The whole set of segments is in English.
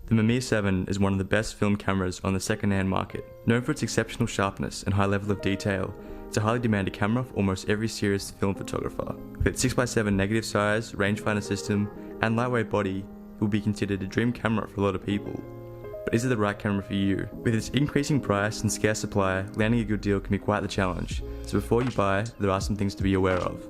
The Mamiya 7 is one of the best film cameras on the second-hand market. Known for its exceptional sharpness and high level of detail, it's a highly demanded camera for almost every serious film photographer. With its 6x7 negative size, rangefinder system, and lightweight body, it will be considered a dream camera for a lot of people. But is it the right camera for you? With its increasing price and scarce supply, landing a good deal can be quite the challenge. So before you buy, there are some things to be aware of.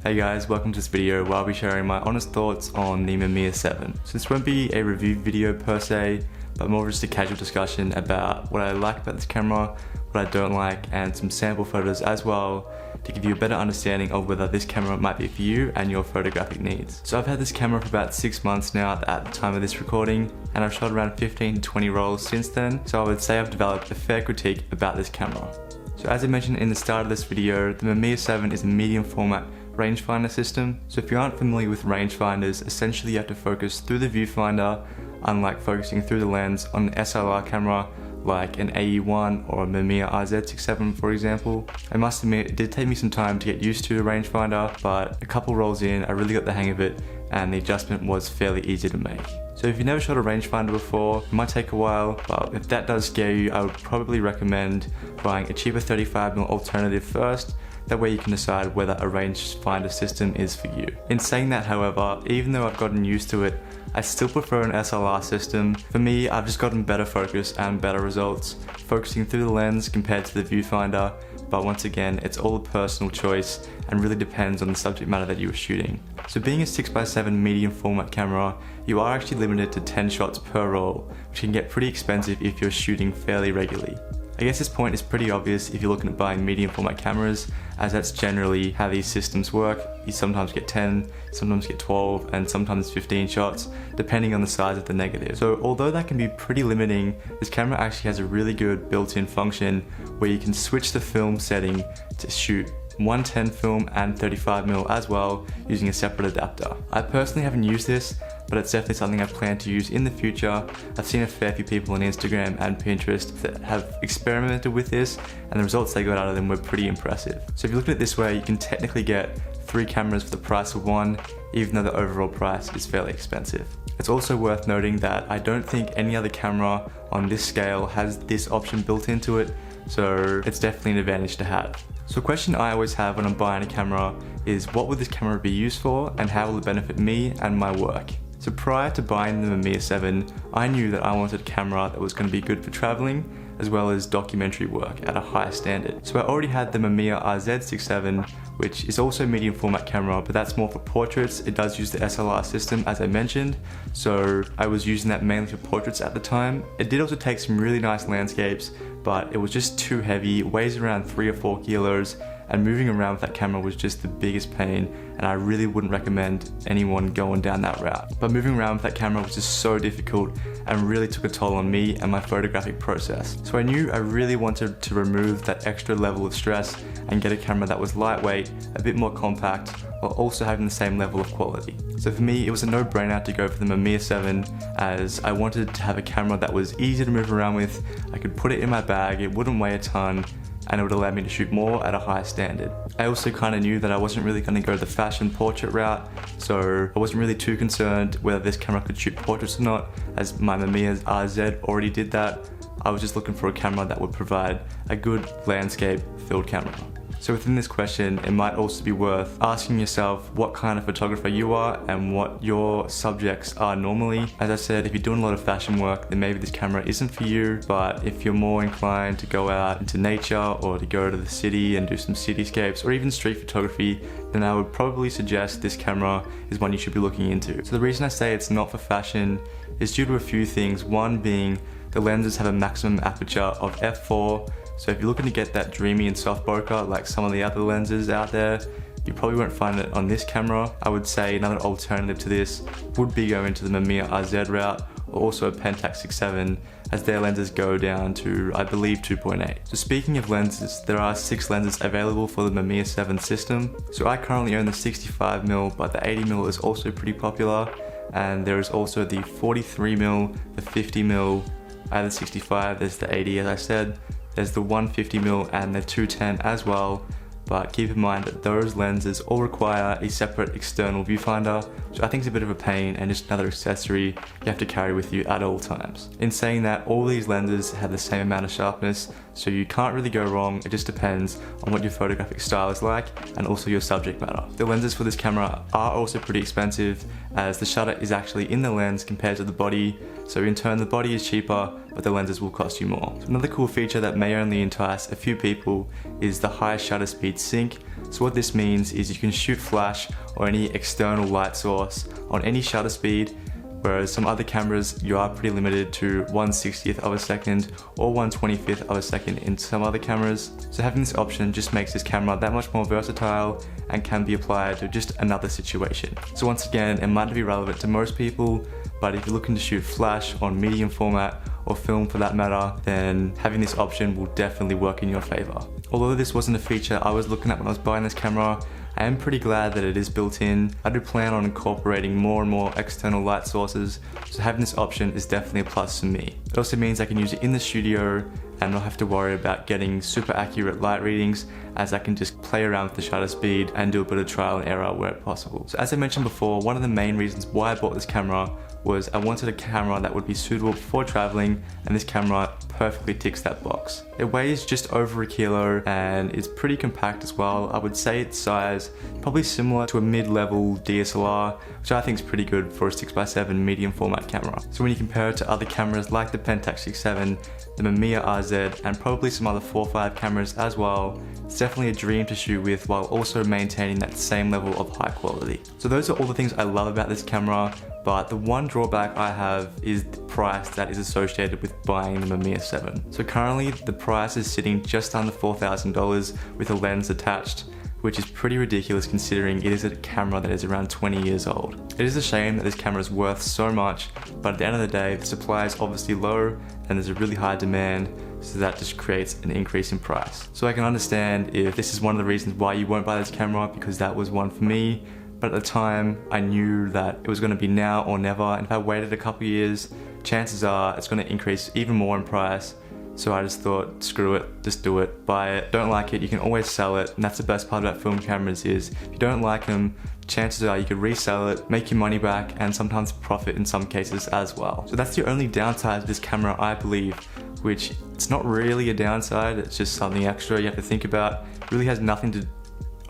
Hey guys, welcome to this video where I'll be sharing my honest thoughts on the Mamiya 7. So this won't be a review video per se, but more just a casual discussion about what I like about this camera, what I don't like, and some sample photos as well to give you a better understanding of whether this camera might be for you and your photographic needs. So I've had this camera for about 6 months now at the time of this recording, and I've shot around 15 to 20 rolls since then, so I would say I've developed a fair critique about this camera. So as I mentioned in the start of this video, the Mamiya 7 is a medium format rangefinder system. So if you aren't familiar with rangefinders, essentially you have to focus through the viewfinder, unlike focusing through the lens on an SLR camera like an AE1 or a Mamiya RZ67 for example. I must admit it did take me some time to get used to a rangefinder, but a couple rolls in I really got the hang of it and the adjustment was fairly easy to make. So if you've never shot a rangefinder before, it might take a while, but if that does scare you, I would probably recommend buying a cheaper 35mm alternative first. That way you can decide whether a rangefinder system is for you. In saying that however, even though I've gotten used to it, I still prefer an SLR system. For me, I've just gotten better focus and better results, focusing through the lens compared to the viewfinder, but once again, it's all a personal choice and really depends on the subject matter that you are shooting. So being a 6x7 medium format camera, you are actually limited to 10 shots per roll, which can get pretty expensive if you're shooting fairly regularly. I guess this point is pretty obvious if you're looking at buying medium format cameras, as that's generally how these systems work. You sometimes get 10, sometimes get 12, and sometimes 15 shots, depending on the size of the negative. So although that can be pretty limiting, this camera actually has a really good built-in function where you can switch the film setting to shoot 110 film and 35mm as well using a separate adapter. I personally haven't used this, but it's definitely something I plan to use in the future. I've seen a fair few people on Instagram and Pinterest that have experimented with this, and the results they got out of them were pretty impressive. So if you look at it this way, you can technically get 3 cameras for the price of 1, even though the overall price is fairly expensive. It's also worth noting that I don't think any other camera on this scale has this option built into it, so it's definitely an advantage to have. So a question I always have when I'm buying a camera is what would this camera be used for and how will it benefit me and my work? So prior to buying the Mamiya 7, I knew that I wanted a camera that was going to be good for traveling as well as documentary work at a high standard. So I already had the Mamiya RZ67, which is also a medium format camera, but that's more for portraits. It does use the SLR system as I mentioned, so I was using that mainly for portraits at the time. It did also take some really nice landscapes, but it was just too heavy. It weighs around 3 or 4 kilos, and moving around with that camera was just the biggest pain, and I really wouldn't recommend anyone going down that route. But moving around with that camera was just so difficult and really took a toll on me and my photographic process. So I knew I really wanted to remove that extra level of stress and get a camera that was lightweight, a bit more compact, while also having the same level of quality. So for me, it was a no-brainer to go for the Mamiya 7, as I wanted to have a camera that was easy to move around with. I could put it in my bag, it wouldn't weigh a ton, and it would allow me to shoot more at a high standard. I also kind of knew that I wasn't really going to go the fashion portrait route, so I wasn't really too concerned whether this camera could shoot portraits or not, as my Mamiya RZ already did that. I was just looking for a camera that would provide a good landscape filled camera. So within this question, it might also be worth asking yourself what kind of photographer you are and what your subjects are normally. As I said, if you're doing a lot of fashion work, then maybe this camera isn't for you, but if you're more inclined to go out into nature or to go to the city and do some cityscapes or even street photography, then I would probably suggest this camera is one you should be looking into. So the reason I say it's not for fashion is due to a few things. One being the lenses have a maximum aperture of f4, so if you're looking to get that dreamy and soft bokeh like some of the other lenses out there, you probably won't find it on this camera. I would say another alternative to this would be going to the Mamiya RZ route, or also a Pentax 6.7, as their lenses go down to, I believe, 2.8. So speaking of lenses, there are 6 lenses available for the Mamiya 7 system. So I currently own the 65mm, but the 80mm is also pretty popular, and there is also the 43mm, the 50mm, I have the 65, there's the 80 as I said, there's the 150mm and the 210 as well, but keep in mind that those lenses all require a separate external viewfinder, which I think is a bit of a pain and just another accessory you have to carry with you at all times. In saying that, all these lenses have the same amount of sharpness, so you can't really go wrong. It just depends on what your photographic style is like and also your subject matter. The lenses for this camera are also pretty expensive, as the shutter is actually in the lens compared to the body, so in turn the body is cheaper, but the lenses will cost you more. So another cool feature that may only entice a few people is the high shutter speed sync. So what this means is you can shoot flash or any external light source on any shutter speed, whereas some other cameras you are pretty limited to 1/60th of a second or 1/25th of a second in some other cameras. So having this option just makes this camera that much more versatile and can be applied to just another situation. So once again, it might not be relevant to most people, but if you're looking to shoot flash on medium format or film for that matter, then having this option will definitely work in your favor. Although this wasn't a feature I was looking at when I was buying this camera, I am pretty glad that it is built in. I do plan on incorporating more and more external light sources, so having this option is definitely a plus for me. It also means I can use it in the studio and not have to worry about getting super accurate light readings, as I can just play around with the shutter speed and do a bit of trial and error where possible. So as I mentioned before, one of the main reasons why I bought this camera was I wanted a camera that would be suitable for traveling, and this camera perfectly ticks that box. It weighs just over a kilo and is pretty compact as well. I would say its size probably similar to a mid-level DSLR, which I think is pretty good for a 6x7 medium format camera. So when you compare it to other cameras like the Pentax 6.7, the Mamiya RZ, and probably some other 4.5 cameras as well, it's definitely a dream to shoot with while also maintaining that same level of high quality. So those are all the things I love about this camera, but the one drawback I have is the price that is associated with buying the Mamiya 7. So currently the price is sitting just under $4,000 with a lens attached, which is pretty ridiculous considering it is a camera that is around 20 years old. It is a shame that this camera is worth so much, but at the end of the day, the supply is obviously low and there's a really high demand, so that just creates an increase in price. So I can understand if this is one of the reasons why you won't buy this camera, because that was one for me. But at the time, I knew that it was going to be now or never, and if I waited a couple years, chances are it's going to increase even more in price. So I just thought, screw it, just do it, buy it. Don't like it, you can always sell it, and that's the best part about film cameras is, if you don't like them, chances are you could resell it, make your money back, and sometimes profit in some cases as well. So that's the only downside to this camera, I believe, which it's not really a downside, it's just something extra you have to think about. It really has nothing to,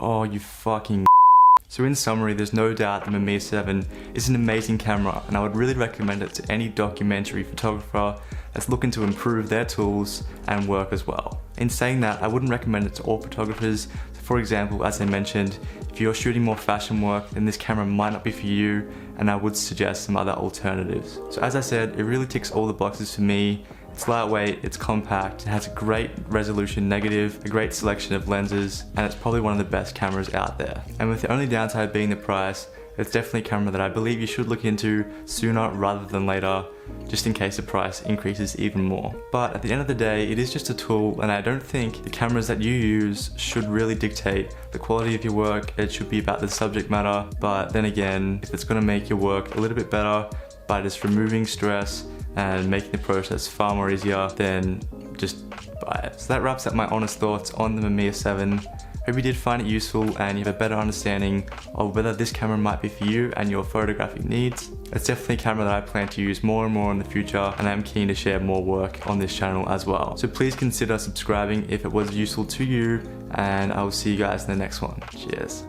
oh you fucking. So in summary, there's no doubt the Mamiya 7 is an amazing camera, and I would really recommend it to any documentary photographer that's looking to improve their tools and work as well. In saying that, I wouldn't recommend it to all photographers. So for example, as I mentioned, if you're shooting more fashion work, then this camera might not be for you, and I would suggest some other alternatives. So as I said, it really ticks all the boxes for me. It's lightweight, it's compact, it has a great resolution negative, a great selection of lenses, and it's probably one of the best cameras out there. And with the only downside being the price, it's definitely a camera that I believe you should look into sooner rather than later, just in case the price increases even more. But at the end of the day, it is just a tool, and I don't think the cameras that you use should really dictate the quality of your work. It should be about the subject matter. But then again, if it's going to make your work a little bit better by just removing stress and making the process far more easier, then just buy it. So that wraps up my honest thoughts on the Mamiya 7. Hope you did find it useful and you have a better understanding of whether this camera might be for you and your photographic needs. It's definitely a camera that I plan to use more and more in the future, and I'm keen to share more work on this channel as well. So please consider subscribing if it was useful to you, and I will see you guys in the next one. Cheers.